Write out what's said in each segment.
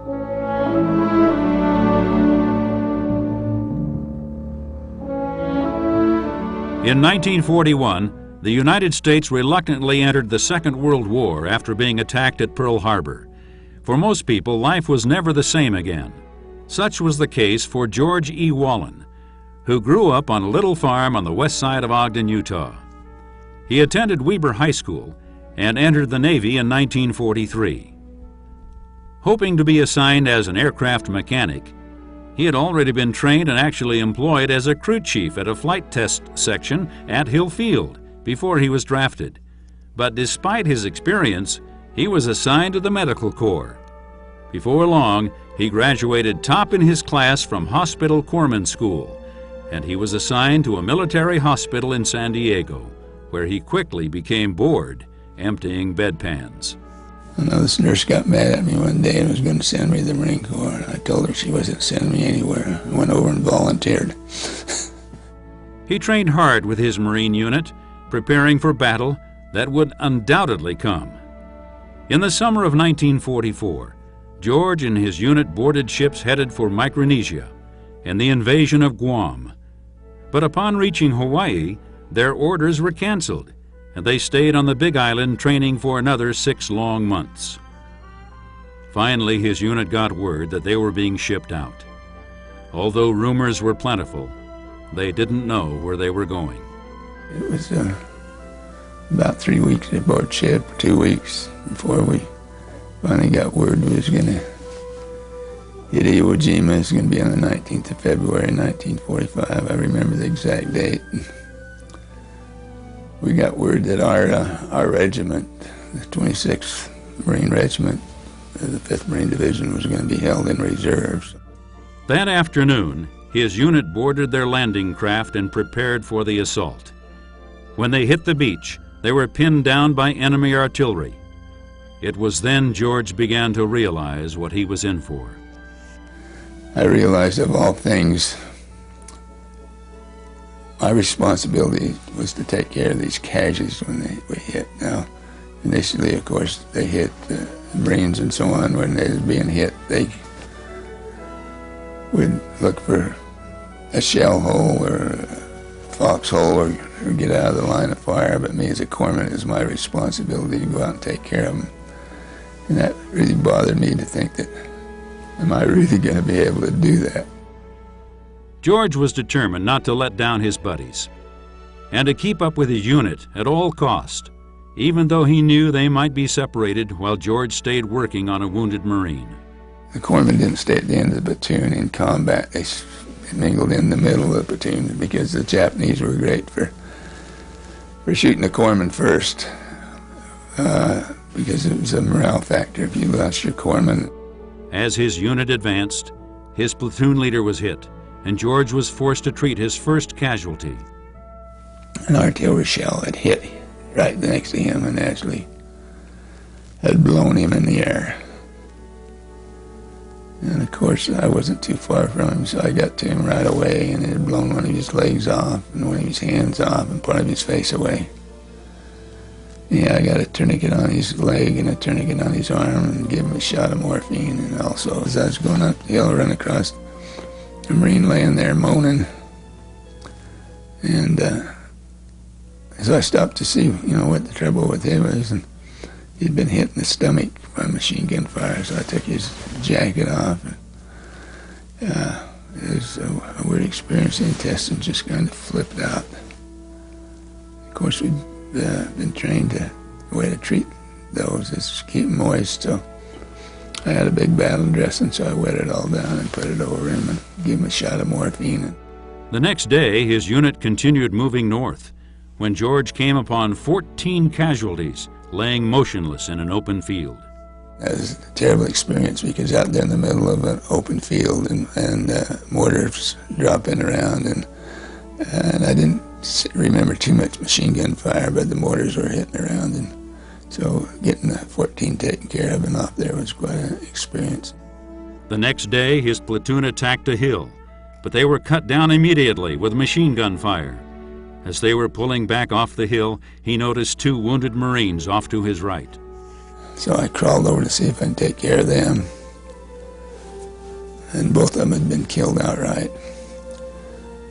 In 1941, the United States reluctantly entered the Second World War after being attacked at Pearl Harbor. For most people, life was never the same again. Such was the case for George E. Wahlen, who grew up on a little farm on the west side of Ogden, Utah. He attended Weber High School and entered the Navy in 1943. Hoping to be assigned as an aircraft mechanic, he had already been trained and actually employed as a crew chief at a flight test section at Hill Field before he was drafted. But despite his experience, he was assigned to the Medical Corps. Before long, he graduated top in his class from Hospital Corpsman School, and he was assigned to a military hospital in San Diego, where he quickly became bored emptying bedpans. I know this nurse got mad at me one day and was going to send me to the Marine Corps. And I told her she wasn't sending me anywhere. I went over and volunteered. He trained hard with his Marine unit, preparing for battle that would undoubtedly come. In the summer of 1944, George and his unit boarded ships headed for Micronesia and the invasion of Guam. But upon reaching Hawaii, their orders were canceled, and they stayed on the Big Island training for another 6 long months. Finally, his unit got word that they were being shipped out. Although rumors were plentiful, they didn't know where they were going. It was about 3 weeks aboard ship, 2 weeks before we finally got word we was going to hit Iwo Jima. It was going to be on the 19th of February, 1945. I remember the exact date. We got word that our regiment, the 26th Marine Regiment, the 5th Marine Division, was going to be held in reserves. That afternoon, his unit boarded their landing craft and prepared for the assault. When they hit the beach, they were pinned down by enemy artillery. It was then George began to realize what he was in for. I realized, of all things, my responsibility was to take care of these casualties when we hit. Now, initially, of course, they hit the Marines and so on. When they were being hit, they would look for a shell hole or a foxhole or get out of the line of fire. But me as a corpsman, it was my responsibility to go out and take care of them. And that really bothered me to think that, am I really going to be able to do that? George was determined not to let down his buddies and to keep up with his unit at all cost, even though he knew they might be separated while George stayed working on a wounded Marine. The corpsmen didn't stay at the end of the platoon in combat. They mingled in the middle of the platoon because the Japanese were great for shooting the corpsmen first because it was a morale factor if you lost your corpsman. As his unit advanced, his platoon leader was hit, and George was forced to treat his first casualty. An artillery shell had hit right next to him and actually had blown him in the air. And of course, I wasn't too far from him, so I got to him right away, and it had blown one of his legs off and one of his hands off and part of his face away. Yeah, I got a tourniquet on his leg and a tourniquet on his arm and gave him a shot of morphine. And also, as I was going up the hill, I ran across a Marine laying there moaning. And so I stopped to see, what the trouble with him was. And he'd been hit in the stomach by machine gun fire, so I took his jacket off. And, it was a weird experience. The intestines just kind of flipped out. Of course, we'd been trained the way to treat those is keep them moist. So I had a big battle dressing, so I wet it all down and put it over him and gave him a shot of morphine. The next day, his unit continued moving north when George came upon 14 casualties laying motionless in an open field. That was a terrible experience because out there in the middle of an open field and mortars dropping around, and I didn't remember too much machine gun fire, but the mortars were hitting around, and so getting the 14 taken care of and off there was quite an experience. The next day, his platoon attacked a hill, but they were cut down immediately with machine gun fire. As they were pulling back off the hill, he noticed 2 wounded Marines off to his right. So I crawled over to see if I could take care of them. and both of them had been killed outright.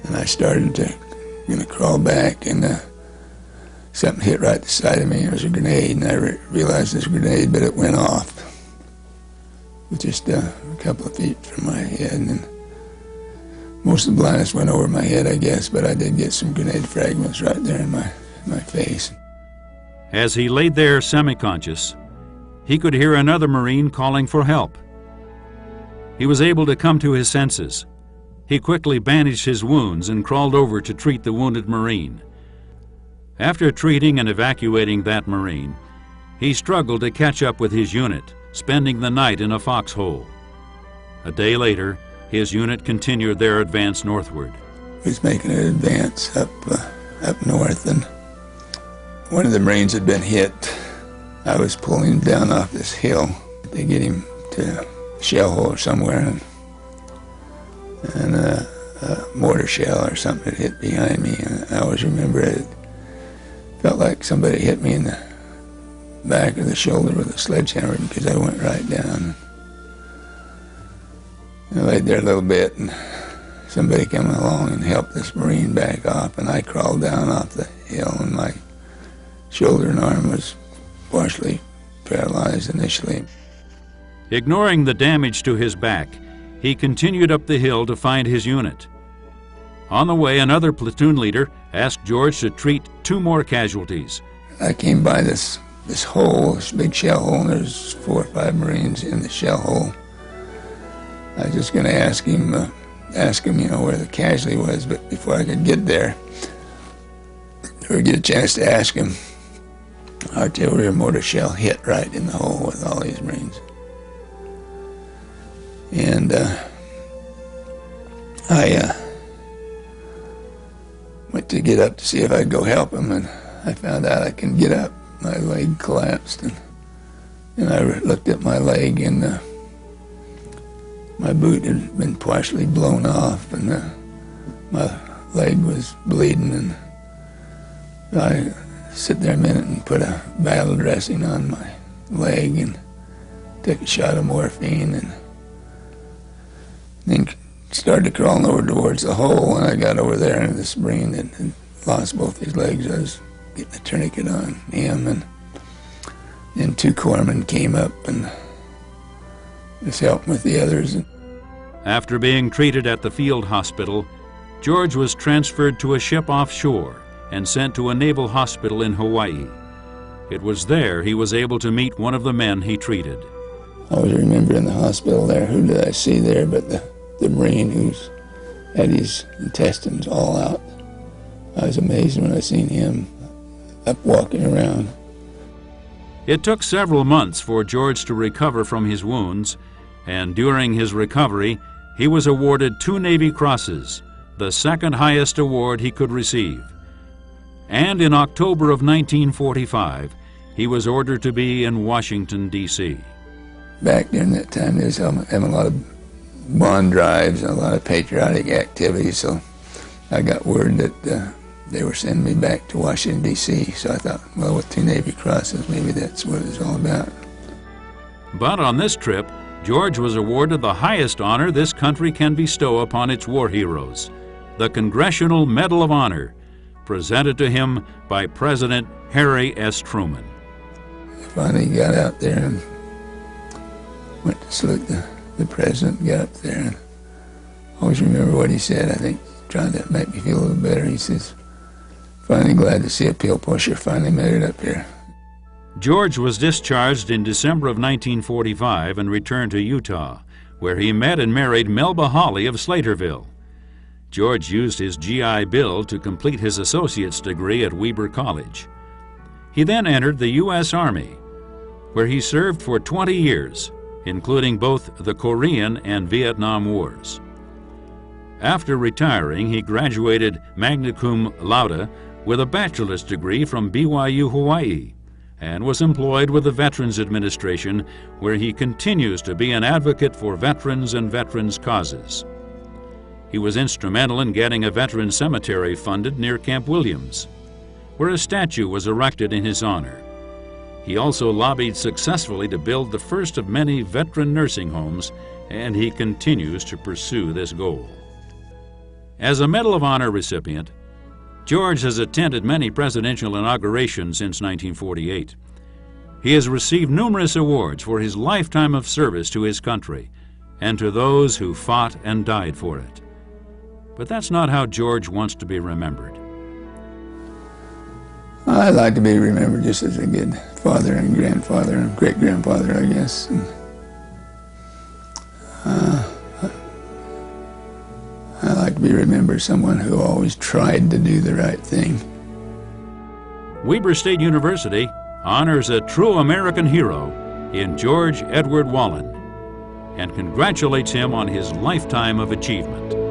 And I started to crawl back, and something hit right beside of me. It was a grenade, and I realized it was a grenade, but it went off just a couple of feet from my head. And most of the blindness went over my head, I guess, but I did get some grenade fragments right there in my face. As he laid there semi-conscious, he could hear another Marine calling for help. He was able to come to his senses. He quickly bandaged his wounds and crawled over to treat the wounded Marine. After treating and evacuating that Marine, he struggled to catch up with his unit, spending the night in a foxhole. A day later, his unit continued their advance northward. He was making an advance up north, and one of the Marines had been hit. I was pulling him down off this hill to get him to a shell hole or somewhere, and a mortar shell or something had hit behind me. And I always remember it felt like somebody hit me in the back of the shoulder with a sledgehammer, because I went right down. I laid there a little bit, and somebody came along and helped this Marine back off, and I crawled down off the hill, and my shoulder and arm was partially paralyzed initially. Ignoring the damage to his back, he continued up the hill to find his unit. On the way, another platoon leader asked George to treat 2 more casualties. I came by this hole, this big shell hole, and there's 4 or 5 Marines in the shell hole. I was just going to ask him, where the casualty was, but before I could get there, or get a chance to ask him, artillery or mortar shell hit right in the hole with all these Marines. And I went to get up to see if I could go help him, and I found out I couldn't get up. My leg collapsed, and I looked at my leg, and my boot had been partially blown off, and my leg was bleeding, and I sit there a minute and put a battle dressing on my leg and took a shot of morphine, and then started crawling over towards the hole. And I got over there, and this Marine that had lost both his legs, I was getting a tourniquet on him, and then 2 corpsmen came up and just helped with the others. After being treated at the field hospital, George was transferred to a ship offshore and sent to a naval hospital in Hawaii. It was there he was able to meet one of the men he treated. I always remember in the hospital there, who did I see there but the Marine who's had his intestines all out. I was amazed when I seen him up walking around. It took several months for George to recover from his wounds, and during his recovery, he was awarded 2 Navy Crosses, the 2nd highest award he could receive. And in October of 1945, he was ordered to be in Washington, D.C. Back during that time, there was having a lot of bond drives and a lot of patriotic activities, so I got word that they were sending me back to Washington, D.C., so I thought, well, with 2 Navy Crosses, maybe that's what it was all about. But on this trip, George was awarded the highest honor this country can bestow upon its war heroes, the Congressional Medal of Honor, presented to him by President Harry S. Truman. I finally got out there and went to salute the president, got up there, and I always remember what he said, I think, trying to make me feel a little better. He says, "Finally glad to see a pill pusher finally made it up here." George was discharged in December of 1945 and returned to Utah, where he met and married Melba Hawley of Slaterville. George used his GI Bill to complete his associate's degree at Weber College. He then entered the U.S. Army, where he served for 20 years, including both the Korean and Vietnam Wars. After retiring, he graduated magna cum laude with a bachelor's degree from BYU, Hawaii, and was employed with the Veterans Administration, where he continues to be an advocate for veterans and veterans' causes. He was instrumental in getting a veteran cemetery funded near Camp Williams, where a statue was erected in his honor. He also lobbied successfully to build the first of many veteran nursing homes, and he continues to pursue this goal. As a Medal of Honor recipient, George has attended many presidential inaugurations since 1948. He has received numerous awards for his lifetime of service to his country and to those who fought and died for it. But that's not how George wants to be remembered. I'd like to be remembered just as a good father and grandfather and great-grandfather, I guess. And, I like to be remembered as someone who always tried to do the right thing. Weber State University honors a true American hero in George Edward Wahlen and congratulates him on his lifetime of achievement.